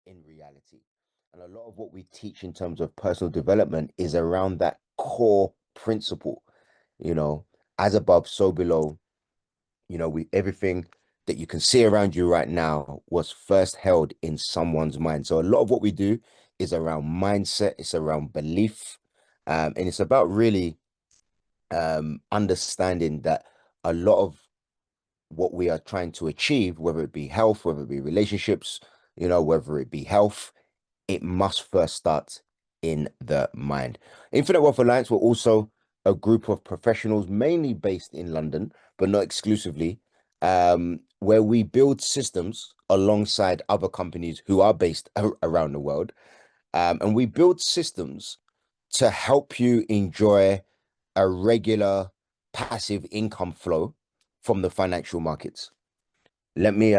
in reality. And a lot of what we teach in terms of personal development is around that core principle, you know, as above, so below. We everything that you can see around you right now was first held in someone's mind. So a lot of what we do is around mindset, it's around belief, and it's about really understanding that a lot of what we are trying to achieve, whether it be health, whether it be relationships, whether it be health, it must first start in the mind. Infinite Wealth Alliance were also a group of professionals, mainly based in London, but not exclusively, where we build systems alongside other companies who are based around the world. And we build systems to help you enjoy a regular passive income flow from the financial markets. Let me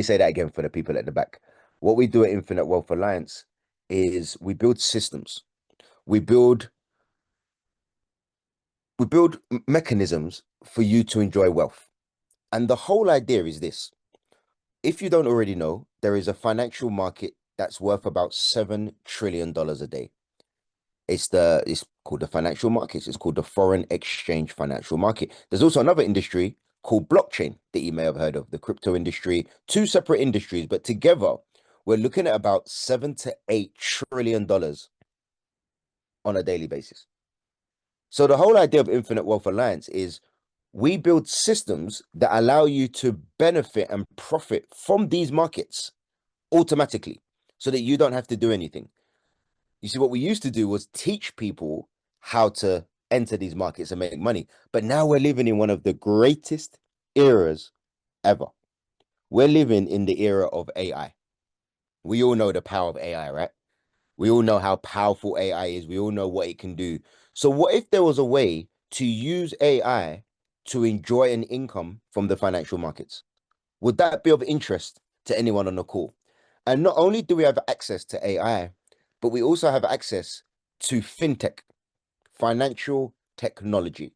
say that again for the people at the back. What we do at Infinite Wealth Alliance is we build systems. We build mechanisms for you to enjoy wealth. And the whole idea is this. If you don't already know, there is a financial market that's worth about $7 trillion a day. It's called the financial markets. It's called the foreign exchange financial market. There's also another industry called blockchain that you may have heard of, the crypto industry. Two separate industries, but together we're looking at about $7 to $8 trillion on a daily basis. So the whole idea of Infinite Wealth Alliance is we build systems that allow you to benefit and profit from these markets automatically so that you don't have to do anything. You see, what we used to do was teach people how to enter these markets and make money. But now we're living in one of the greatest eras ever. We're living in the era of AI. We all know the power of AI, right? We all know how powerful AI is. We all know what it can do. So what if there was a way to use AI to enjoy an income from the financial markets? Would that be of interest to anyone on the call? And not only do we have access to AI, but we also have access to FinTech, financial technology,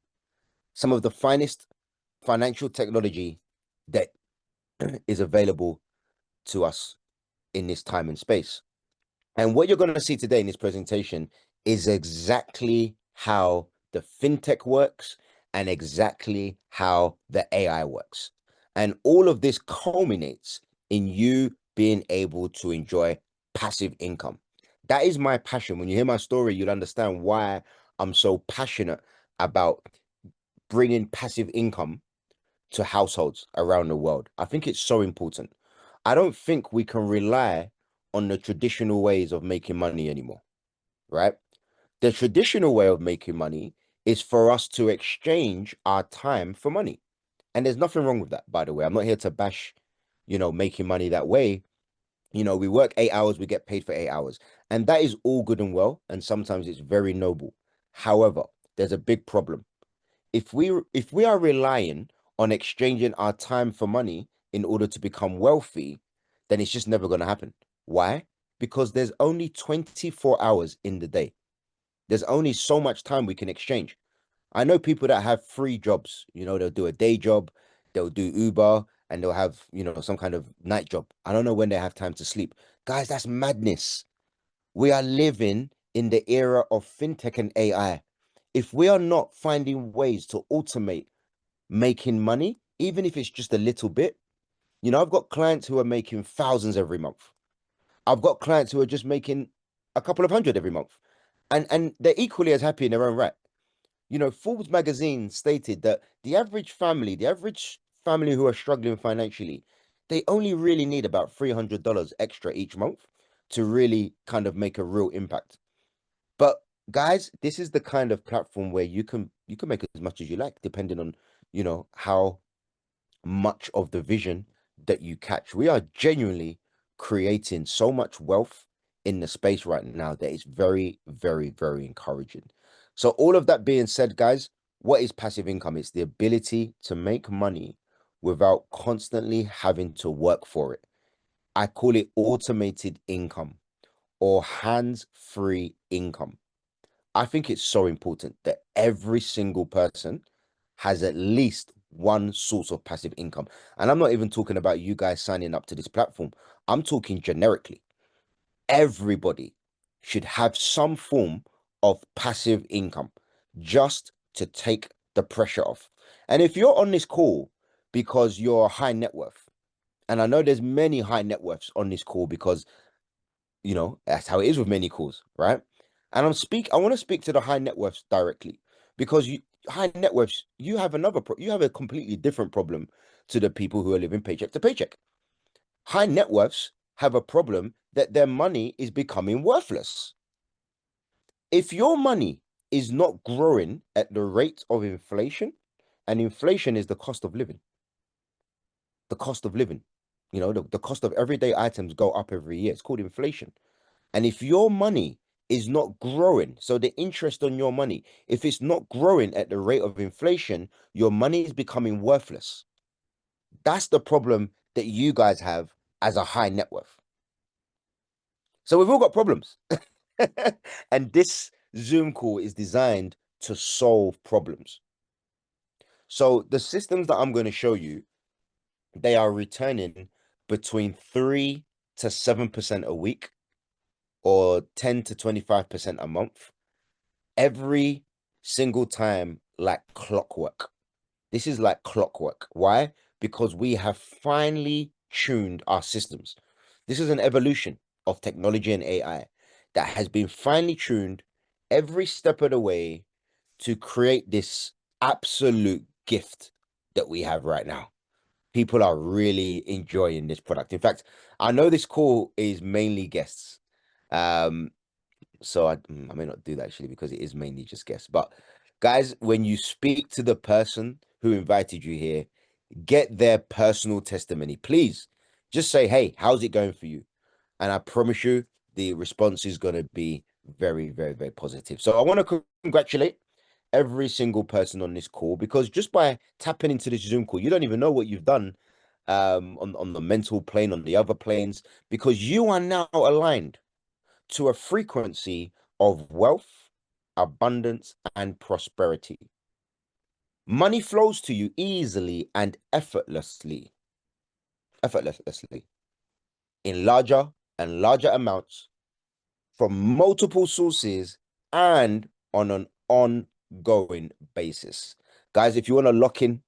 some of the finest financial technology that is available to us in this time and space. And what you're going to see today in this presentation is exactly how the FinTech works and exactly how the AI works. And all of this culminates in you being able to enjoy passive income. That is my passion. When you hear my story, you'll understand why I'm so passionate about bringing passive income to households around the world. I think it's so important. I don't think we can rely on the traditional ways of making money anymore, right? The traditional way of making money is for us to exchange our time for money. And there's nothing wrong with that, by the way. I'm not here to bash, making money that way. We work 8 hours, we get paid for 8 hours. And that is all good and well. And sometimes it's very noble. However, there's a big problem. If we are relying on exchanging our time for money in order to become wealthy, then it's just never going to happen. Why? Because there's only 24 hours in the day. There's only so much time we can exchange. I know people that have 3 jobs. They'll do a day job, they'll do Uber, and they'll have, some kind of night job. I don't know when they have time to sleep. Guys, that's madness. We are living in the era of fintech and AI. If we are not finding ways to automate making money, even if it's just a little bit, I've got clients who are making thousands every month. I've got clients who are just making a couple of hundred every month. And they're equally as happy in their own right. Forbes magazine stated that the average family who are struggling financially, they only really need about $300 extra each month to really kind of make a real impact. But guys, this is the kind of platform where you can make as much as you like, depending on, how much of the vision that you catch. We are genuinely creating so much wealth in the space right now that is very, very, very encouraging. So all of that being said, guys, what is passive income? It's the ability to make money without constantly having to work for it. I call it automated income or hands-free income. I think it's so important that every single person has at least one source of passive income. And I'm not even talking about you guys signing up to this platform. I'm talking generically. Everybody should have some form of passive income just to take the pressure off. And if you're on this call because you're high net worth, and I know there's many high net worths on this call because, you know, that's how it is with many calls, right? And I want to speak to the high net worths directly because high net worths, you have you have a completely different problem to the people who are living paycheck to paycheck. High net worths have a problem that their money is becoming worthless. If your money is not growing at the rate of inflation, and inflation is the cost of living, the cost of living, you know, the cost of everyday items go up every year. It's called inflation. And if your money is not growing, so the interest on your money, if it's not growing at the rate of inflation, your money is becoming worthless. That's the problem that you guys have as a high net worth. So we've all got problems. And this Zoom call is designed to solve problems. So the systems that I'm going to show you, they are returning between 3 to 7% a week or 10 to 25% a month every single time, like clockwork. This is like clockwork. Why? Because we have finely tuned our systems. This is an evolution of technology and AI that has been finely tuned every step of the way to create this absolute gift that we have right now. People are really enjoying this product. In fact, I know this call is mainly guests. Um, so I may not do that actually because it is mainly just guests. But guys, when you speak to the person who invited you here, get their personal testimony. Please just say, hey, how's it going for you? And I promise you, the response is going to be very, very, very positive. So I want to congratulate every single person on this call because just by tapping into this Zoom call, you don't even know what you've done on the mental plane, on the other planes, because you are now aligned to a frequency of wealth, abundance, and prosperity. Money flows to you easily and effortlessly in larger and larger amounts from multiple sources and on an ongoing basis. Guys, if you want to lock in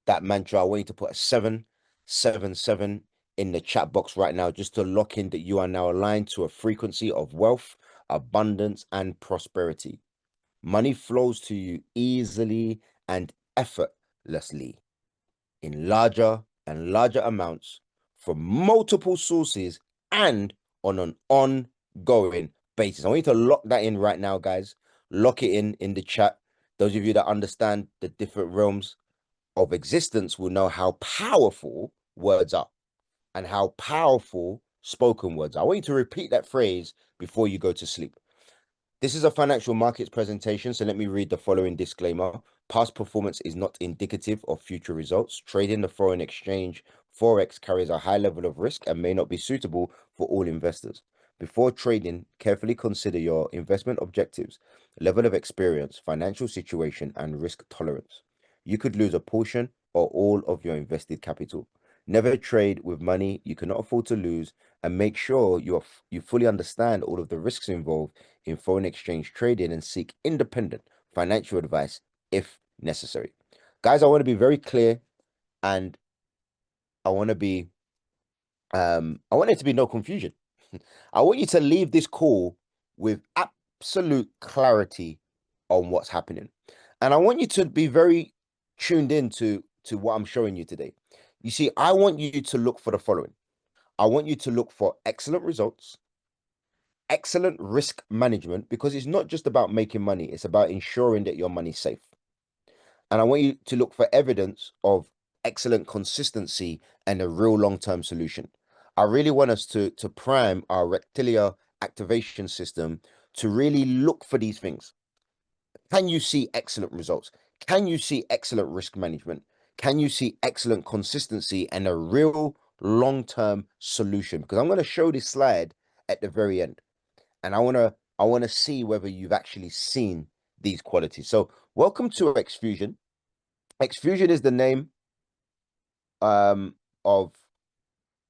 that mantra, I want you to put a 777 in the chat box right now just to lock in that you are now aligned to a frequency of wealth, abundance, and prosperity. Money flows to you easily and effortlessly in larger and larger amounts from multiple sources and on an ongoing basis. I want you to lock that in right now, guys. Lock it in the chat. Those of you that understand the different realms of existence will know how powerful words are and how powerful spoken words are. I want you to repeat that phrase before you go to sleep. This is a financial markets presentation, so let me read the following disclaimer. Past performance is not indicative of future results. Trading the foreign exchange, Forex, carries a high level of risk and may not be suitable for all investors. Before trading, carefully consider your investment objectives, level of experience, financial situation, and risk tolerance. You could lose a portion or all of your invested capital. Never trade with money you cannot afford to lose, and make sure you fully understand all of the risks involved in foreign exchange trading and seek independent financial advice if necessary. Guys, I want to be very clear and I want to be I want there to be no confusion. I want you to leave this call with absolute clarity on what's happening. And I want you to be very tuned in to what I'm showing you today. You see, I want you to look for the following. I want you to look for excellent results, excellent risk management, because it's not just about making money, it's about ensuring that your money's safe. And I want you to look for evidence of excellent consistency and a real long-term solution. I really want us to prime our reptilian activation system to really look for these things. Can you see excellent results? Can you see excellent risk management? Can you see excellent consistency and a real long-term solution? Because I'm going to show this slide at the very end. And I want to see whether you've actually seen these qualities. So welcome to X Fusion. Xfusion is the name of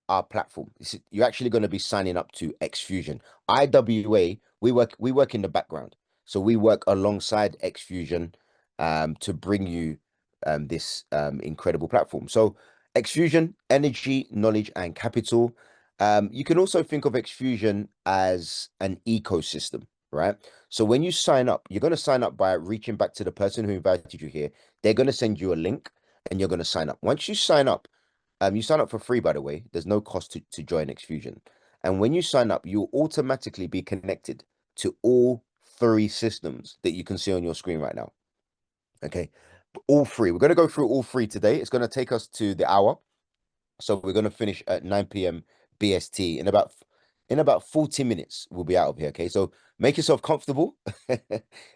our platform. You're actually going to be signing up to Xfusion. IWA, we work in the background. So we work alongside Xfusion to bring you this incredible platform. So Xfusion, energy, knowledge, and capital. You can also think of Xfusion as an ecosystem, right? So when you sign up, you're going to sign up by reaching back to the person who invited you here. They're going to send you a link and you're going to sign up. Once you sign up for free, by the way. There's no cost to join Xfusion. And when you sign up, you'll automatically be connected to all three systems that you can see on your screen right now. Okay. All three. We're going to go through all three today. It's going to take us to the hour. So we're going to finish at 9 p.m. BST. In about 40 minutes, we'll be out of here. Okay. So make yourself comfortable.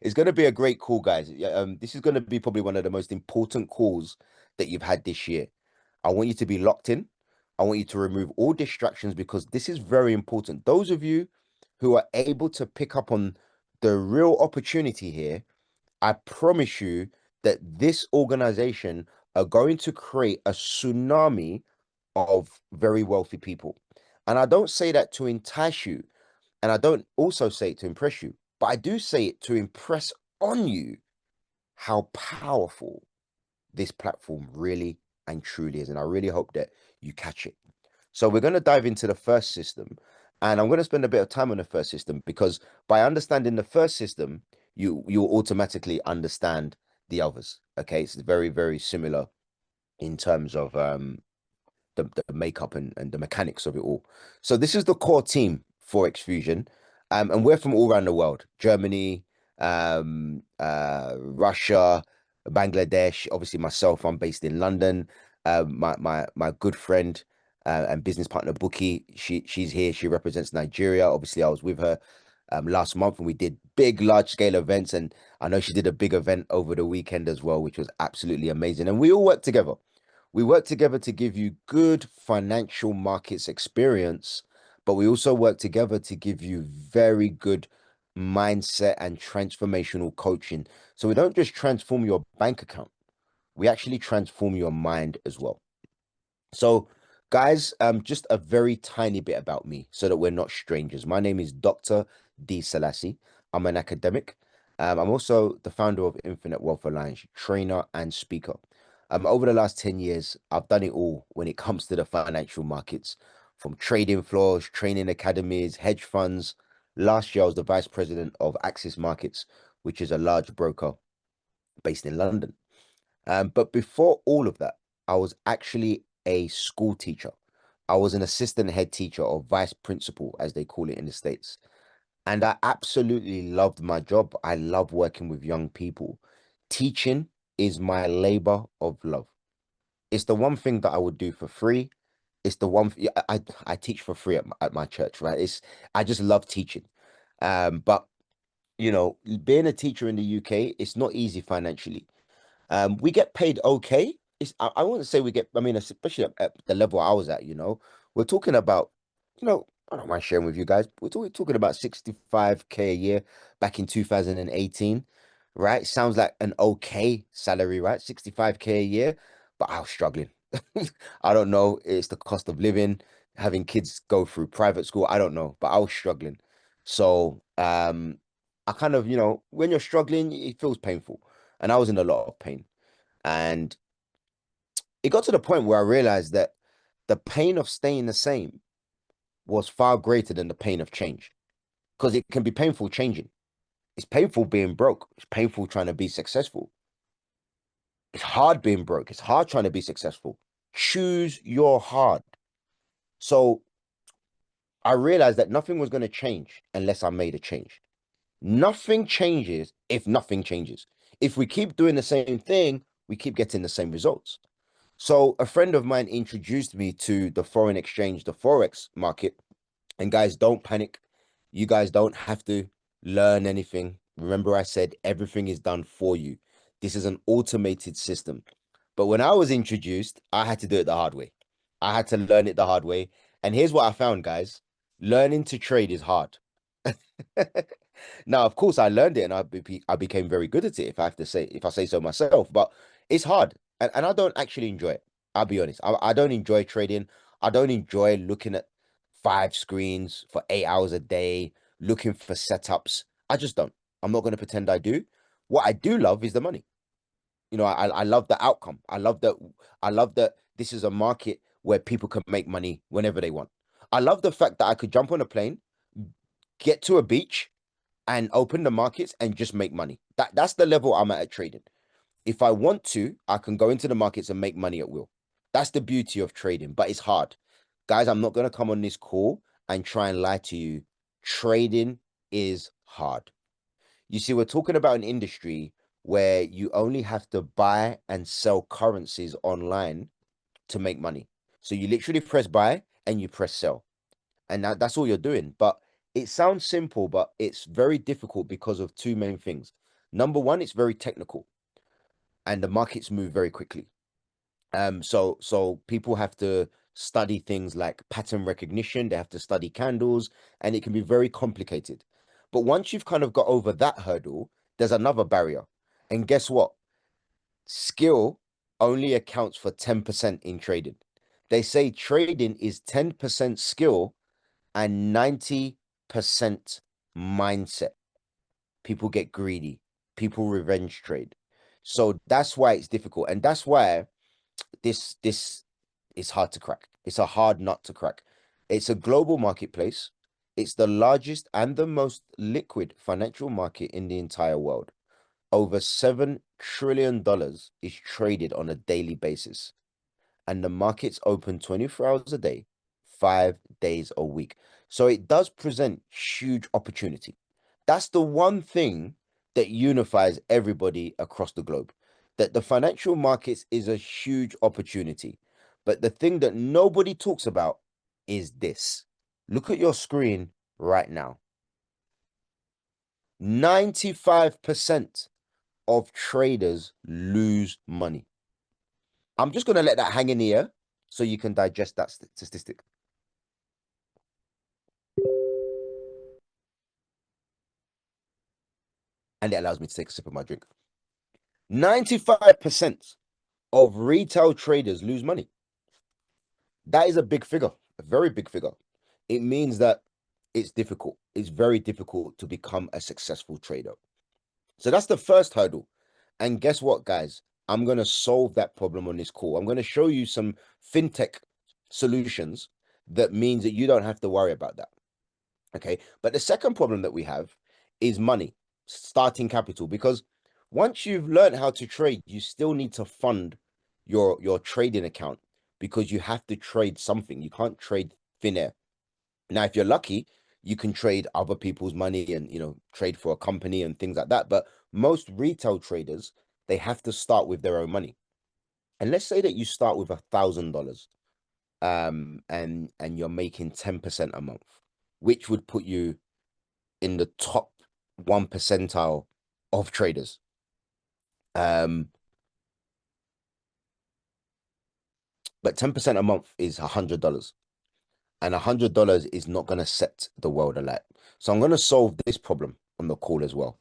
It's going to be a great call, guys. This is going to be probably one of the most important calls that you've had this year. I want you to be locked in. I want you to remove all distractions because this is very important. Those of you who are able to pick up on the real opportunity here, I promise you that this organization are going to create a tsunami of very wealthy people. And I don't say that to entice you, and I don't also say it to impress you, but I do say it to impress on you how powerful this platform really and truly is. And I really hope that you catch it. So we're going to dive into the first system, and I'm going to spend a bit of time on the first system because by understanding the first system, you'll automatically understand the others. Okay, it's very, very similar in terms of the makeup and the mechanics of it all. So this is the core team for Xfusion, and we're from all around the world: Germany, Russia, Bangladesh. Obviously, myself, I'm based in London. My good friend and business partner Buki, she's here. She represents Nigeria. Obviously, I was with her last month and we did big, large scale events. And I know she did a big event over the weekend as well, which was absolutely amazing. And we all work together. We work together to give you good financial markets experience, but we also work together to give you very good mindset and transformational coaching. So we don't just transform your bank account, we actually transform your mind as well. So, guys, just a very tiny bit about me so that we're not strangers. My name is Dr. D. Selassie. I'm an academic. I'm also the founder of Infinite Wealth Alliance, trainer and speaker. Over the last 10 years, I've done it all when it comes to the financial markets, from trading floors, training academies, hedge funds. Last year, I was the vice president of Axis Markets, which is a large broker based in London. But before all of that, I was actually a school teacher. I was an assistant head teacher or vice principal, as they call it in the States. And I absolutely loved my job. I love working with young people. Teaching is my labor of love. It's the one thing that I would do for free. It's the one I teach for free at my church, right? I just love teaching. But being a teacher in the UK, it's not easy financially. We get paid okay. I wouldn't say we get, I mean, especially at the level I was at, we're talking about, I don't mind sharing with you guys. We're talking about 65K a year back in 2018, right? Sounds like an okay salary, right? 65K a year, but I was struggling. I don't know. It's the cost of living, having kids go through private school. I don't know, but I was struggling. So, I kind of, when you're struggling, it feels painful. And I was in a lot of pain. And it got to the point where I realized that the pain of staying the same was far greater than the pain of change because it can be painful changing. It's painful being broke. It's painful trying to be successful. It's hard being broke. It's hard trying to be successful. Choose your hard. So I realized that nothing was going to change unless I made a change. Nothing changes if nothing changes. If we keep doing the same thing, we keep getting the same results. So a friend of mine introduced me to the foreign exchange, the Forex market. And guys, don't panic. You guys don't have to learn anything. Remember, I said everything is done for you. This is an automated system. But when I was introduced, I had to do it the hard way. I had to learn it the hard way. And here's what I found, guys. Learning to trade is hard. Now, of course, I learned it and I became very good at it, if I say so myself, but it's hard. and I don't actually enjoy it. I'll be honest. I don't enjoy trading. I don't enjoy looking at 5 screens for 8 hours a day, looking for setups. I just don't. I'm not going to pretend I do. What I do love is the money. I love the outcome. I love that this is a market where people can make money whenever they want. I love the fact that I could jump on a plane, get to a beach, and open the markets and just make money. That's the level I'm at trading. If I want to, I can go into the markets and make money at will. That's the beauty of trading, but it's hard. Guys, I'm not going to come on this call and try and lie to you. Trading is hard. You see, we're talking about an industry where you only have to buy and sell currencies online to make money. So you literally press buy and you press sell. And that's all you're doing. But it sounds simple, but it's very difficult because of two main things. Number one, it's very technical and the markets move very quickly. So people have to study things like pattern recognition, they have to study candles, and it can be very complicated. But once you've kind of got over that hurdle, there's another barrier. And guess what? Skill only accounts for 10% in trading. They say trading is 10% skill and 90% mindset. People get greedy, people revenge trade. So that's why it's difficult. And that's why this is hard to crack. It's a hard nut to crack. It's a global marketplace. It's the largest and the most liquid financial market in the entire world. Over $7 trillion is traded on a daily basis, and the market's open 24 hours a day, 5 days a week. So it does present huge opportunity. That's the one thing that unifies everybody across the globe. That the financial markets is a huge opportunity. But the thing that nobody talks about is this. Look at your screen right now. 95% of traders lose money. I'm just going to let that hang in the air so you can digest that statistic. And it allows me to take a sip of my drink. 95% of retail traders lose money. That is a big figure, a very big figure. It means that it's difficult. It's very difficult to become a successful trader. So that's the first hurdle. And guess what, guys? I'm going to solve that problem on this call. I'm going to show you some fintech solutions that means that you don't have to worry about that. Okay. But the second problem that we have is money, starting capital, because once you've learned how to trade, you still need to fund your trading account because you have to trade something. You can't trade thin air. Now, if you're lucky, you can trade other people's money and, trade for a company and things like that. But most retail traders, they have to start with their own money. And let's say that you start with $1,000, and you're making 10% a month, which would put you in the top 1 percentile of traders. But 10% a month is $100. And $100 is not going to set the world alight. So I'm going to solve this problem on the call as well.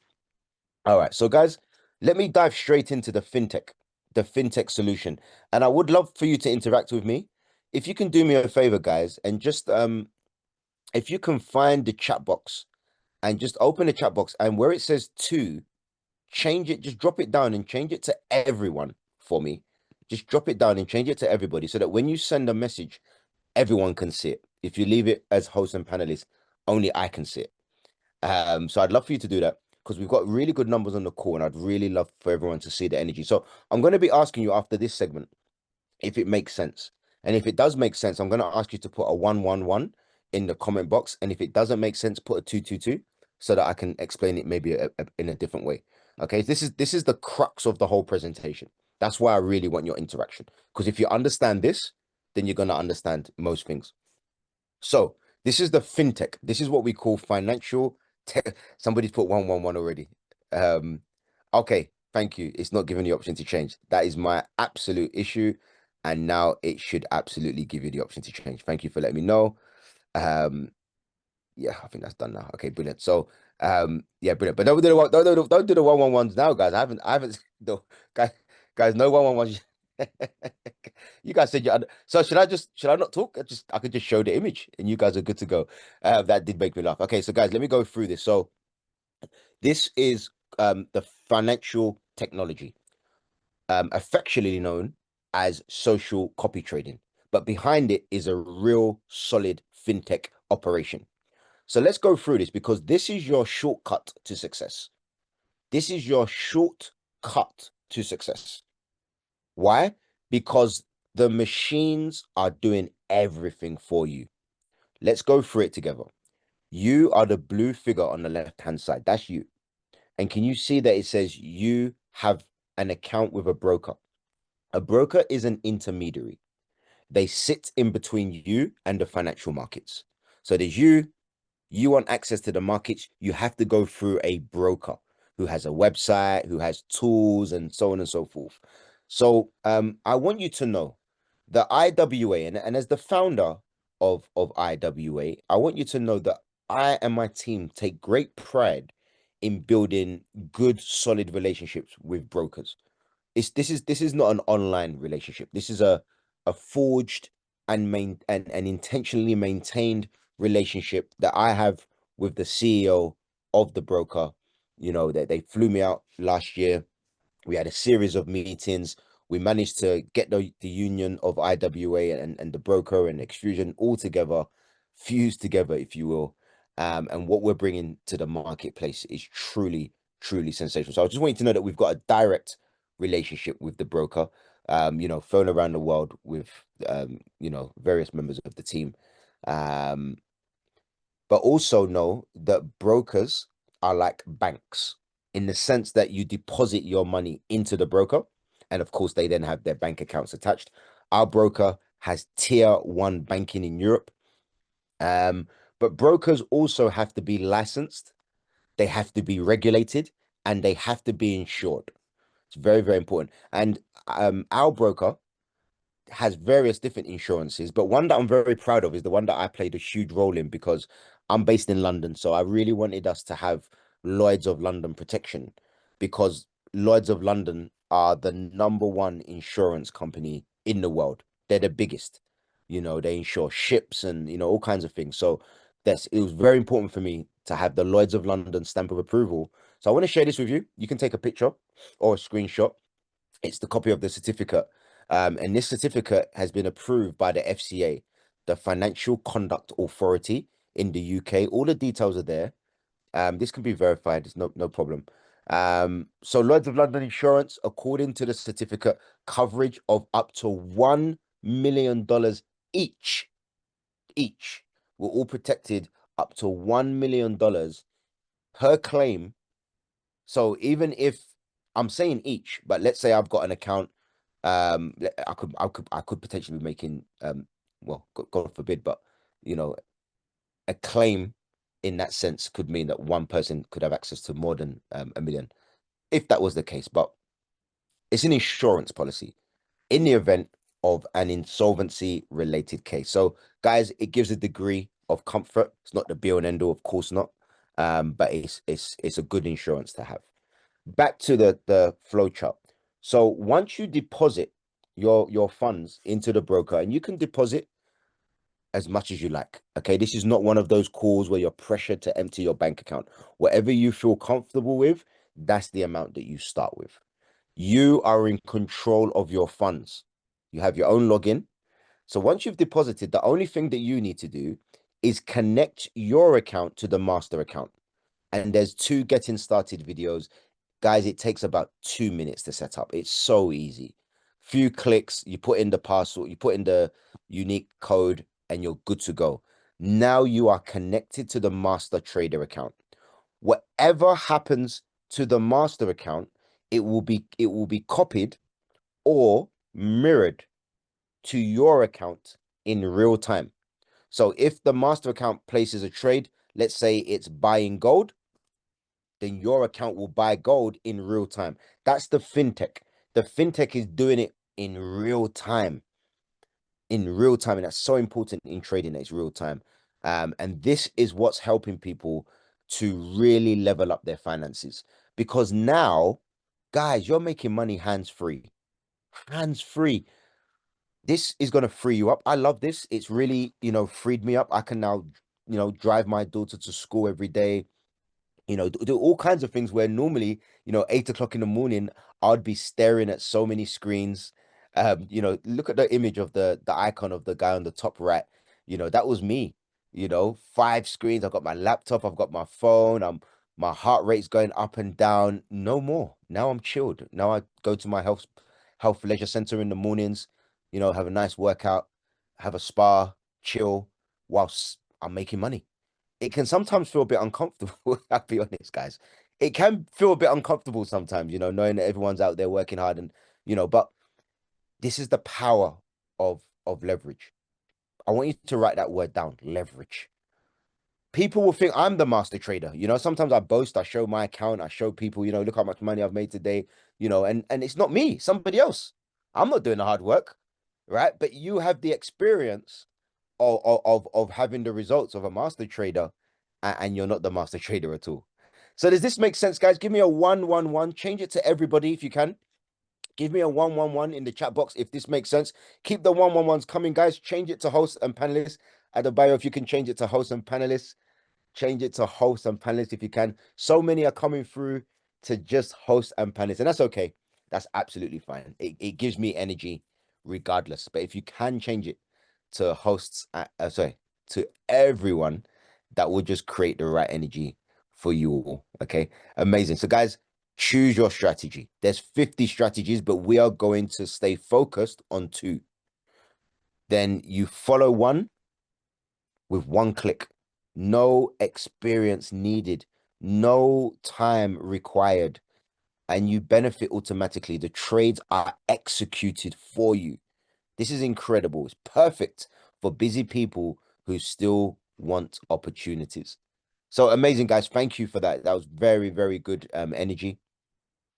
All right. So guys, let me dive straight into the fintech solution. And I would love for you to interact with me. If you can do me a favor, guys, and just if you can find the chat box and just open the chat box, and where it says to, change it, just drop it down and change it to everyone for me. Just drop it down and change it to everybody so that when you send a message, everyone can see it. If you leave it as host and panelist, only I can see it. So I'd love for you to do that because we've got really good numbers on the call, and I'd really love for everyone to see the energy. So I'm going to be asking you after this segment if it makes sense. And if it does make sense, I'm going to ask you to put a 111 in the comment box. And if it doesn't make sense, put a 222 so that I can explain it maybe in a different way. Okay, this is the crux of the whole presentation. That's why I really want your interaction. Because if you understand this, then you're going to understand most things. So this is the fintech. This is what we call financial tech. Somebody's put 111 already. Okay, thank you. It's not giving the option to change. That is my absolute issue. And now it should absolutely give you the option to change. Thank you for letting me know. Yeah, I think that's done now. Okay, brilliant. So yeah, brilliant. But don't do the 111s now, guys. I haven't no, guys, no 111s. You guys said so should I not talk? I could just show the image and you guys are good to go. That did make me laugh. Okay, so guys, let me go through this. So this is the financial technology, affectionately known as social copy trading. But behind it is a real solid fintech operation. So let's go through this because this is your shortcut to success. This is your shortcut to success. Why? Because the machines are doing everything for you. Let's go through it together. You are the blue figure on the left-hand side. That's you. And can you see that it says you have an account with a broker? A broker is an intermediary. They sit in between you and the financial markets. So there's you want access to the markets, you have to go through a broker who has a website, who has tools, and so on and so forth. So I want you to know the IWA, and as the founder of IWA, I want you to know that I and my team take great pride in building good, solid relationships with brokers. This is not an online relationship. This is a forged and intentionally maintained relationship that I have with the CEO of the broker. You know, that they flew me out last year. We had a series of meetings. We managed to get the union of IWA and the broker and extrusion all together, fused together, if you will. And what we're bringing to the marketplace is truly, truly sensational. So I just want you to know that we've got a direct relationship with the broker, flown around the world with, various members of the team. Um, but also know that brokers are like banks in the sense that you deposit your money into the broker. And of course, they then have their bank accounts attached. Our broker has tier one banking in Europe. But brokers also have to be licensed, they have to be regulated, and they have to be insured. It's very, very important. And our broker has various different insurances, but one that I'm very proud of is the one that I played a huge role in because I'm based in London. So I really wanted us to have Lloyds of London protection because Lloyds of London are the number one insurance company in the world. They're the biggest. You know, they insure ships and, all kinds of things. So it was very important for me to have the Lloyds of London stamp of approval. So I want to share this with you. You can take a picture or a screenshot. It's the copy of the certificate. And this certificate has been approved by the FCA, the Financial Conduct Authority in the UK. All the details are there. This can be verified. It's no problem. So Lloyds of London Insurance, according to the certificate, coverage of up to $1 million each. Each. We're all protected up to $1 million per claim. So even if I'm saying each, but let's say I've got an account, I could potentially be making well, God forbid, but you know, a claim in that sense could mean that one person could have access to more than a million, if that was the case. But it's an insurance policy in the event of an insolvency related case. So, guys, it gives a degree of comfort. It's not the be all and end all, of course not. But it's a good insurance to have. Back to the flow chart. So once you deposit your funds into the broker, and you can deposit as much as you like. Okay, this is not one of those calls where you're pressured to empty your bank account. Whatever you feel comfortable with, that's the amount that you start with. You are in control of your funds. You have your own login. So once you've deposited, the only thing that you need to do is connect your account to the master account. And there's two getting started videos. Guys, it takes about 2 minutes to set up. It's so easy. Few clicks, you put in the password, you put in the unique code, and you're good to go. Now you are connected to the master trader account. Whatever happens to the master account, it will be copied or mirrored to your account in real time. So if the master account places a trade, let's say it's buying gold, then your account will buy gold in real time. That's the fintech. The fintech is doing it in real time. In real time. And that's so important in trading that it's real time. And this is what's helping people to really level up their finances. Because now, guys, you're making money hands free. hands free. This is going to free you up. I love this. It's really, freed me up. I can now, drive my daughter to school every day, do all kinds of things where normally, 8 o'clock in the morning, I'd be staring at so many screens. Look at the image of the icon of the guy on the top right. That was me. 5 screens. I've got my laptop, I've got my phone, my heart rate's going up and down. No more. Now I'm chilled. Now I go to my health leisure center in the mornings, have a nice workout, have a spa, chill whilst I'm making money. It can sometimes feel a bit uncomfortable. I'll be honest, guys. It can feel a bit uncomfortable sometimes, knowing that everyone's out there working hard and, but this is the power of leverage. I want you to write that word down, leverage. People will think I'm the master trader. Sometimes I boast, I show my account, I show people, look how much money I've made today, and it's not me, somebody else. I'm not doing the hard work, right? But you have the experience of having the results of a master trader, and you're not the master trader at all. So does this make sense, guys? Give me a 111. Change it to everybody if you can. Give me a 111 in the chat box if this makes sense. Keep the 111s coming, guys. Change it to hosts and panelists. At the bio, if you can change it to hosts and panelists. Change it to hosts and panelists if you can. So many are coming through to just hosts and panelists, and that's okay. That's absolutely fine. It gives me energy regardless. But if you can change it to hosts, sorry, to everyone, that will just create the right energy for you all. Okay, amazing. So, guys, choose your strategy. There's 50 strategies, but we are going to stay focused on 2. Then you follow one with 1 click. No experience needed, no time required, and you benefit automatically. The trades are executed for you. This is incredible. It's perfect for busy people who still want opportunities. So amazing, guys. Thank you for that. That was very, very good energy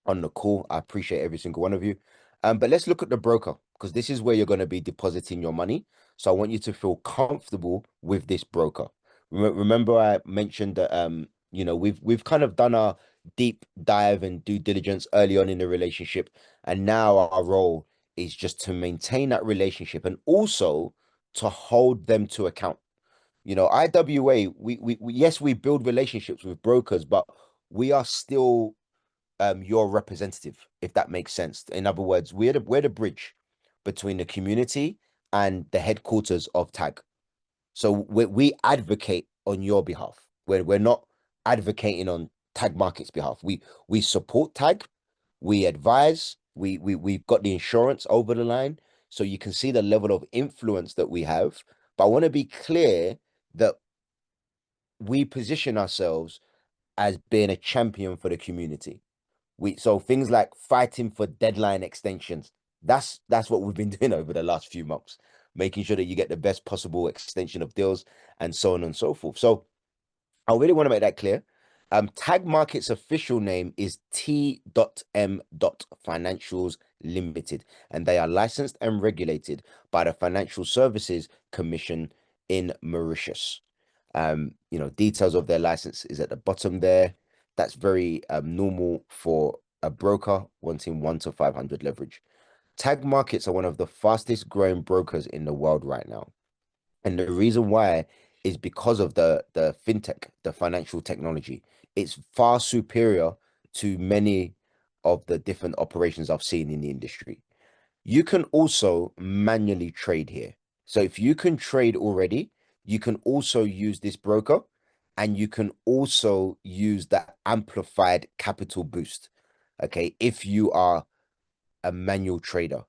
on the call. I appreciate every single one of you. But let's look at the broker, because this is where you're going to be depositing your money. So I want you to feel comfortable with this broker. Remember, I mentioned that we've kind of done our deep dive and due diligence early on in the relationship, and now our role is just to maintain that relationship and also to hold them to account. IWA, we yes, we build relationships with brokers, but we are still your representative, if that makes sense. In other words, we're the bridge between the community and the headquarters of TAG. So we advocate on your behalf. We're not advocating on TAG Markets' behalf. We support TAG, we advise, we've got the insurance over the line. So you can see the level of influence that we have. But I want to be clear that we position ourselves as being a champion for the community. So things like fighting for deadline extensions, that's what we've been doing over the last few months, making sure that you get the best possible extension of deals and so on and so forth. So I really want to make that clear. Tag Market's official name is T.M. Financials Limited, and they are licensed and regulated by the Financial Services Commission in Mauritius. Details of their license is at the bottom there. That's very normal for a broker wanting 1 to 500 leverage. Tag Markets are one of the fastest growing brokers in the world right now. And the reason why is because of the fintech, the financial technology. It's far superior to many of the different operations I've seen in the industry. You can also manually trade here. So if you can trade already, you can also use this broker, and you can also use that amplified capital boost. Okay. If you are a manual trader,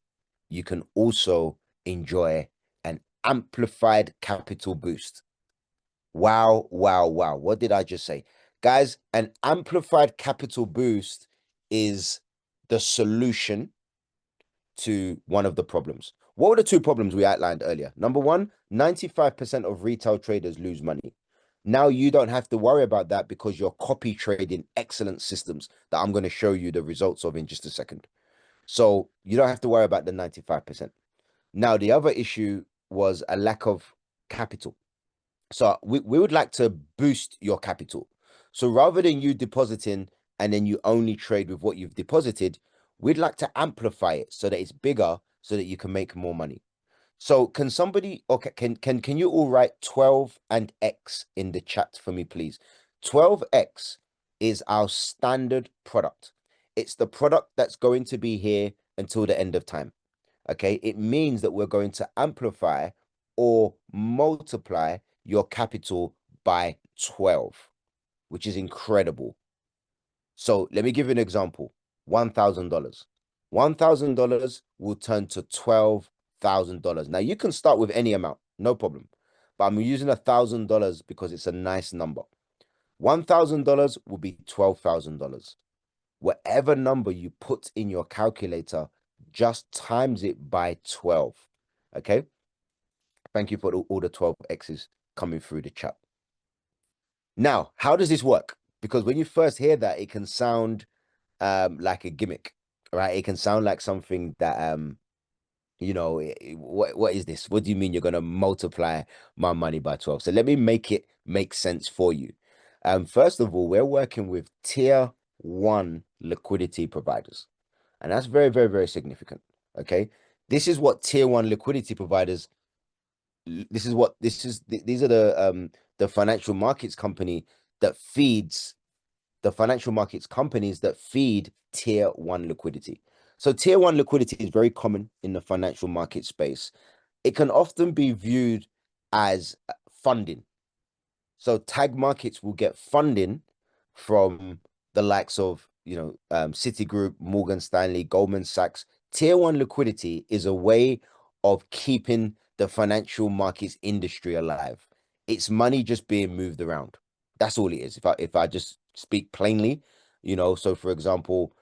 you can also enjoy an amplified capital boost. Wow, wow, wow. What did I just say? Guys, an amplified capital boost is the solution to one of the problems. What were the 2 problems we outlined earlier? Number 1, 95% of retail traders lose money. Now you don't have to worry about that because you're copy trading excellent systems that I'm going to show you the results of in just a second. So you don't have to worry about the 95%. Now, the other issue was a lack of capital. So we would like to boost your capital. So rather than you depositing and then you only trade with what you've deposited, We'd like to amplify it so that it's bigger so that you can make more money. So can somebody, okay, can you all write 12 and X in the chat for me, please? 12X is our standard product. It's the product that's going to be here until the end of time. Okay, it means that we're going to amplify or multiply your capital by 12, which is incredible. So let me give you an example. $1,000. $1,000 will turn to $12,000. Now you can start with any amount, no problem. But I'm using $1,000 because it's a nice number. $1,000 will be $12,000. Whatever number you put in your calculator, just times it by 12. Okay. Thank you for all the 12 X's coming through the chat. Now, how does this work? Because when you first hear that, it can sound like a gimmick, right? It can sound like something that you know, what is this? What do you mean you're gonna multiply my money by 12? So let me make it make sense for you. First of all, we're working with tier one liquidity providers, and that's very, very, very significant. Okay, this is what tier one liquidity providers. These are the financial markets company that feeds the financial markets companies that feed tier one liquidity. So tier one liquidity is very common in the financial market space. It can often be viewed as funding. So tag markets will get funding from the likes of, Citigroup, Morgan Stanley, Goldman Sachs. Tier one liquidity is a way of keeping the financial markets industry alive. It's money just being moved around. That's all it is. If I just speak plainly, so for example,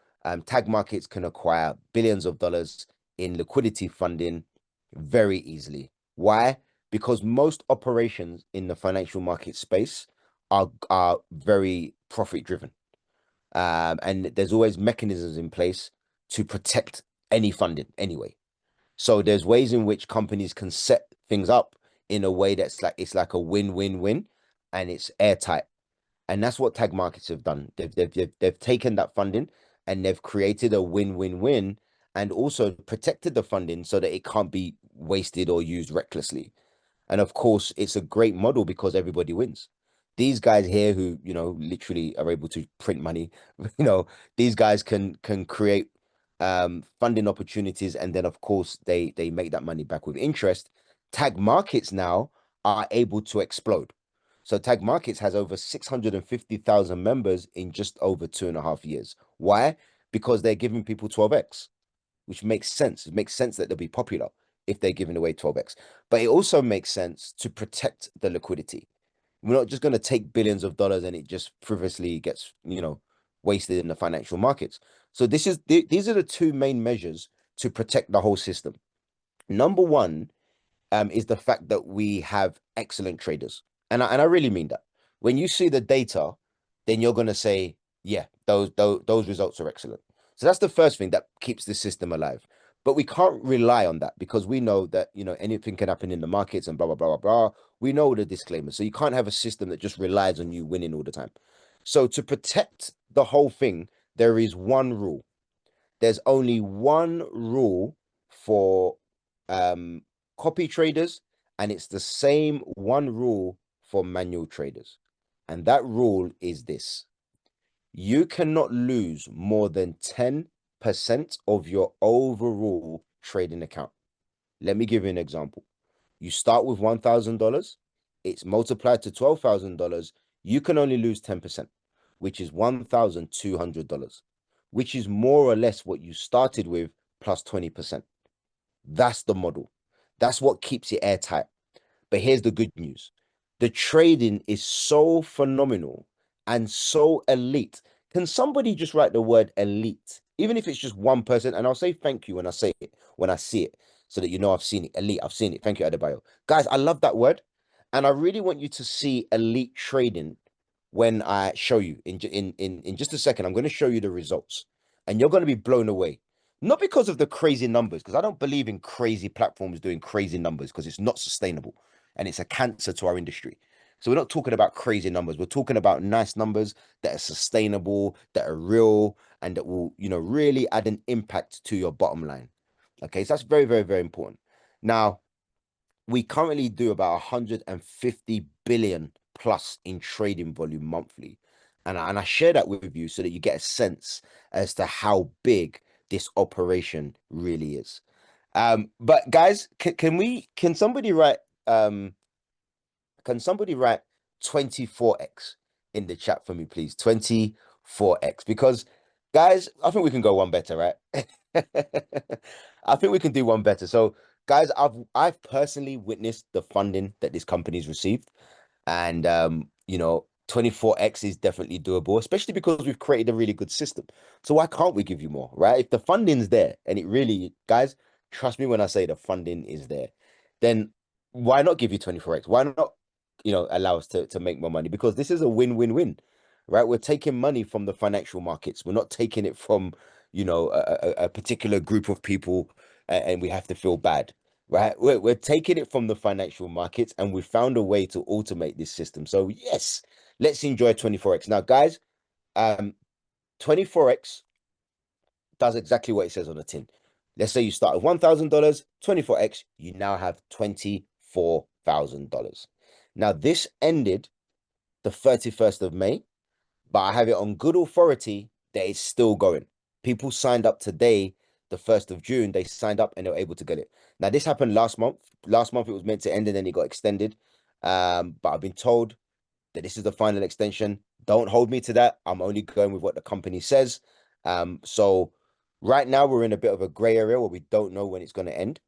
tag markets can acquire billions of dollars in liquidity funding very easily. Why? Because most operations in the financial market space are very profit driven. And there's always mechanisms in place to protect any funding anyway. So there's ways in which companies can set things up in a way that's like it's like a win-win-win and it's airtight. And that's what tag markets have done. They've taken that funding and they've created a win-win-win and also protected the funding so that it can't be wasted or used recklessly. And of course, it's a great model because everybody wins. These guys here who, literally are able to print money, these guys can create funding opportunities, and then of course they make that money back with interest. Tag markets now are able to explode. So Tag Markets has over 650,000 members in just over 2.5 years. Why? Because they're giving people 12x, which makes sense. It makes sense that they'll be popular if they're giving away 12x. But it also makes sense to protect the liquidity. We're not just going to take billions of dollars and it just frivolously gets, wasted in the financial markets. So these are the two main measures to protect the whole system. Number one is the fact that we have excellent traders. And I really mean that. When you see the data, then you're going to say, yeah, those results are excellent. So that's the first thing that keeps the system alive. But we can't rely on that because we know that, anything can happen in the markets and blah, blah, blah, blah, blah. We know the disclaimers. So you can't have a system that just relies on you winning all the time. So to protect the whole thing, there is one rule. There's only one rule for copy traders, and it's the same one rule for manual traders. And that rule is this: you cannot lose more than 10% of your overall trading account. Let me give you an example. You start with $1,000, it's multiplied to $12,000. You can only lose 10%, which is $1,200, which is more or less what you started with plus 20%. That's the model. That's what keeps it airtight. But here's the good news. The trading is so phenomenal and so elite. Can somebody just write the word elite? Even if it's just one person, and I'll say thank you when I say it, when I see it, so that I've seen it. Elite, I've seen it. Thank you, Adebayo. Guys, I love that word. And I really want you to see elite trading when I show you in just a second. I'm going to show you the results. And you're going to be blown away. Not because of the crazy numbers, because I don't believe in crazy platforms doing crazy numbers because it's not sustainable and it's a cancer to our industry. So we're not talking about crazy numbers. We're talking about nice numbers that are sustainable, that are real, and that will, really add an impact to your bottom line. Okay, so that's very, very, very important. Now, we currently do about 150 billion plus in trading volume monthly. And I share that with you so that you get a sense as to how big this operation really is. But guys, can somebody write um can somebody write 24x in the chat for me, please? 24x. Because guys, I think we can go one better, right? I think we can do one better. So guys, I've personally witnessed the funding that this company's received. And 24x is definitely doable, especially because we've created a really good system. So why can't we give you more, right? If the funding's there, and it really, guys, trust me when I say the funding is there, then why not give you 24x? Why not, allow us to make more money? Because this is a win-win-win, right? We're taking money from the financial markets. We're not taking it from, a particular group of people, and we have to feel bad, right? We're taking it from the financial markets, and we found a way to automate this system. So yes, let's enjoy 24x. Now, guys, 24x does exactly what it says on the tin. Let's say you start with $1,000, 24x, you now have $24,000. Now, this ended the 31st of May, but I have it on good authority that it's still going. People signed up today, the 1st of June, they signed up and they were able to get it. Now, this happened last month. Last month, it was meant to end and then it got extended. But I've been told that this is the final extension. Don't hold me to that. I'm only going with what the company says. So right now we're in a bit of a gray area where we don't know when it's going to end.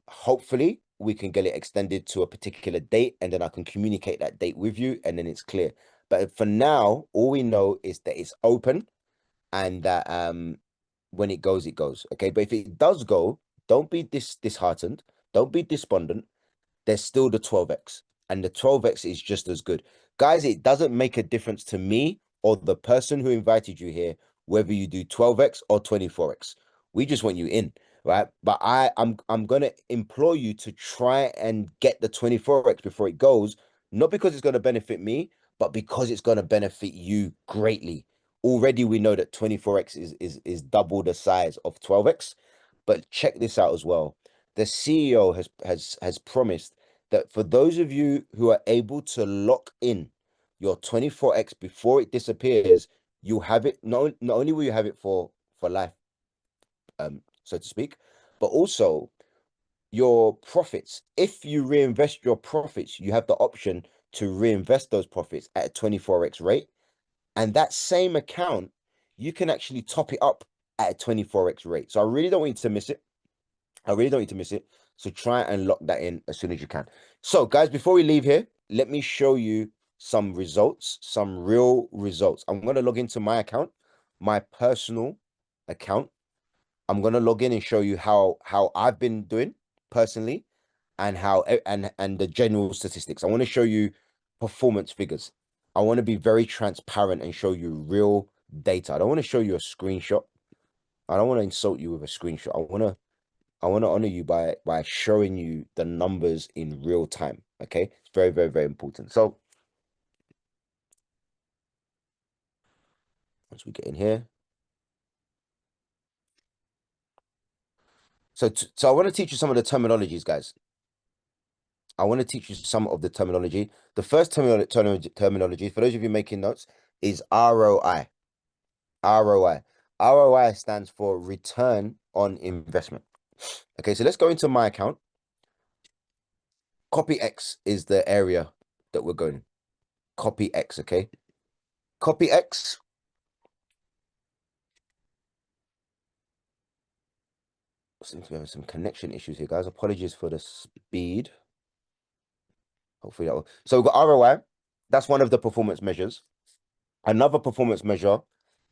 Hopefully we can get it extended to a particular date, and then I can communicate that date with you, and then it's clear. But for now, all we know is that it's open, and that when it goes, it goes. Okay. But if it does go, don't be disheartened, don't be despondent. There's still the 12x, and the 12x is just as good. Guys, it doesn't make a difference to me or the person who invited you here whether you do 12x or 24x. We just want you in, right? But I'm gonna implore you to try and get the 24x before it goes, not because it's going to benefit me, but because it's going to benefit you greatly. Already we know that 24x is double the size of 12x. But check this out as well. The CEO has promised that for those of you who are able to lock in your 24x before it disappears, you'll have it. Not only will you have it for life, so to speak, but also your profits. If you reinvest your profits, you have the option to reinvest those profits at a 24x rate, and that same account, you can actually top it up at a 24x rate. So I really don't want you to miss it. I really don't need to miss it. So try and lock that in as soon as you can. So guys, before we leave here, let me show you some results, some real results. I'm going to log into my account, my personal account. I'm going to log in and show you how I've been doing personally, and how and the general statistics. I want to show you performance figures. I want to be very transparent and show you real data. I don't want to show you a screenshot. I don't want to insult you with a screenshot. I want to honor you by showing you the numbers in real time. Okay, it's very, very, very important. So once we get in here, so I want to teach you some of the terminologies, guys. I want to teach you some of the terminology. The first terminology, for those of you making notes, is ROI. ROI. ROI stands for return on investment. Okay, so let's go into my account. Copy X is the area that we're going. Copy X, okay? Copy X. Seems to be having some connection issues here, guys. Apologies for the speed. Hopefully that will. So we've got ROI. That's one of the performance measures. Another performance measure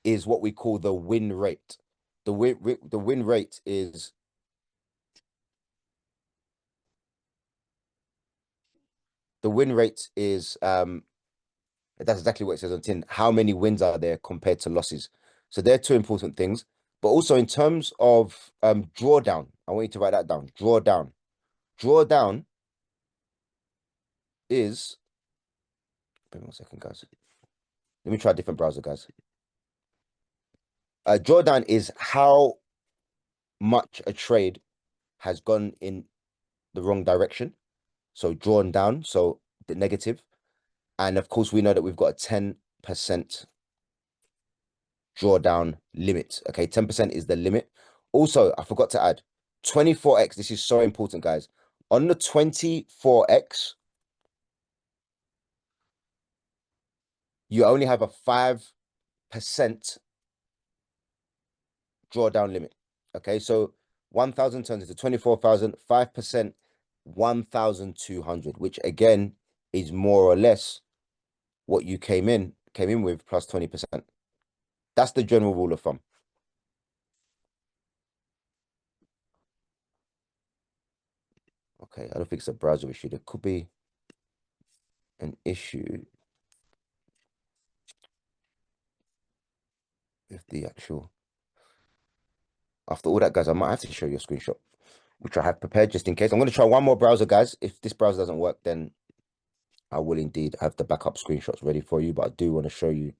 is what we call the win rate. The win rate is that's exactly what it says on tin. How many wins are there compared to losses? So they're two important things. But also in terms of drawdown, I want you to write that down. Drawdown. Drawdown is Wait 1 second, guys. Let me try a different browser, guys. Drawdown is how much a trade has gone in the wrong direction. So drawn down, so the negative. And of course, we know that we've got a 10% drawdown limit. Okay, 10% is the limit. Also, I forgot to add 24x. This is so important, guys. On the 24x, you only have a 5% drawdown limit. Okay, so 1,000 turns into 24,000, 5%, 1,200, which again is more or less what you came in with plus 20%. That's the general rule of thumb. Okay, I don't think it's a browser issue. There could be an issue with the actual. After all that, guys, I might have to show you a screenshot, which I have prepared just in case. I'm going to try one more browser, guys. If this browser doesn't work, then I will indeed have the backup screenshots ready for you. But I do want to show you.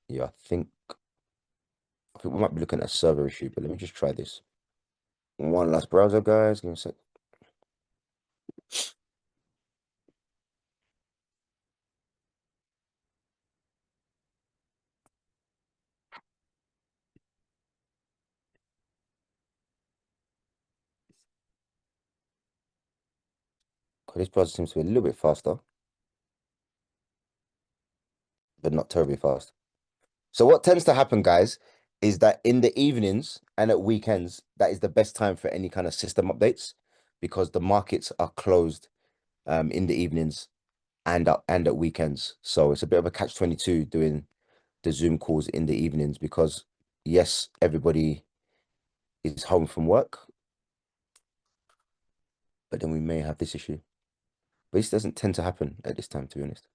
Yeah, I think we might be looking at a server issue, but let me just try this. One last browser, guys. Give me a sec. This browser seems to be a little bit faster, but not terribly fast. So what tends to happen, guys, is that in the evenings and at weekends, that is the best time for any kind of system updates because the markets are closed in the evenings and at weekends. So it's a bit of a catch-22 doing the Zoom calls in the evenings because yes, everybody is home from work, but then we may have this issue. But this doesn't tend to happen at this time, to be honest.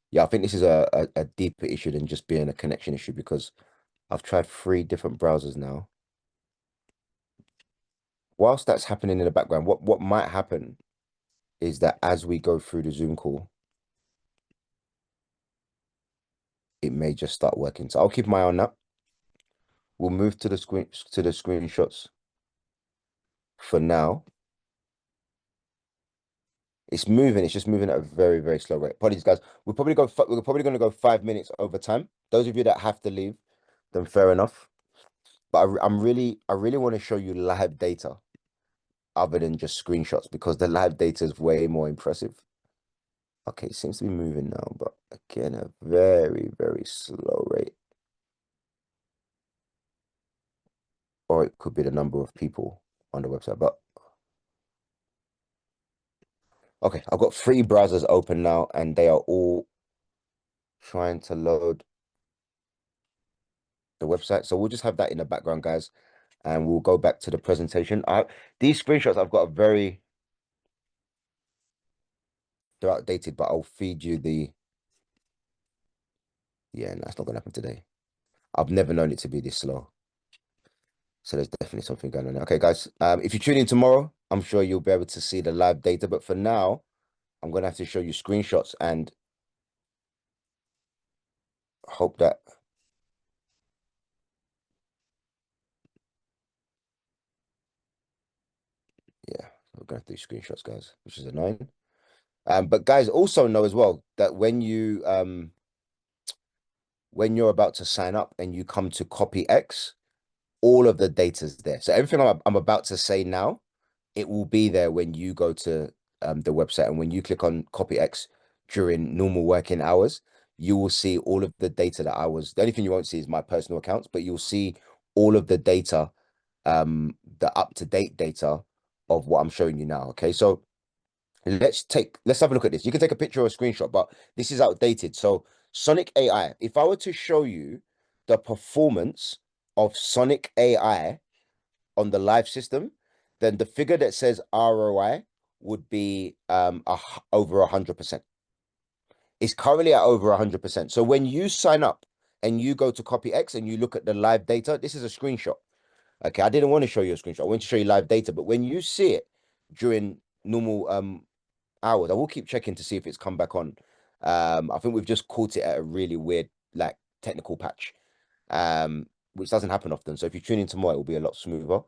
Yeah, I think this is a deeper issue than just being a connection issue because I've tried 3 different browsers now. Whilst that's happening in the background, what might happen is that as we go through the Zoom call, it may just start working. So I'll keep my eye on that. We'll move to the screenshots for now. It's moving. It's just moving at a very, very slow rate. Apologies, guys. We're probably going to go 5 minutes over time. Those of you that have to leave, then fair enough. But I really want to show you live data other than just screenshots because the live data is way more impressive. Okay, it seems to be moving now, but again, a very, very slow rate. Or it could be the number of people on the website, but okay, I've got 3 browsers open now and they are all trying to load the website. So we'll just have that in the background, guys, and we'll go back to the presentation. These screenshots I've got they're outdated, but I'll feed you yeah, no, that's not gonna happen today. I've never known it to be this slow. So there's definitely something going on there. Okay, guys, if you tune in tomorrow, I'm sure you'll be able to see the live data. But for now, I'm gonna have to show you screenshots and hope that yeah, we're gonna have to do screenshots, guys, which is annoying. But guys also know as well that when you're about to sign up and you come to copy X, all of the data's there. So everything I'm about to say now, it will be there when you go to the website. And when you click on copy X during normal working hours, you will see all of the data that the only thing you won't see is my personal accounts, but you'll see all of the data, the up-to-date data of what I'm showing you now. Okay, so let's have a look at this. You can take a picture or a screenshot, but this is outdated. So Sonic AI, if I were to show you the performance of Sonic AI on the live system, then the figure that says ROI would be over 100%. It's currently at over 100%. So when you sign up and you go to copy X and you look at the live data, this is a screenshot. Okay, I didn't want to show you a screenshot. I want to show you live data, but when you see it during normal hours. I will keep checking to see if it's come back on. I think we've just caught it at a really weird, like, technical patch, which doesn't happen often. So if you tune in tomorrow, it will be a lot smoother.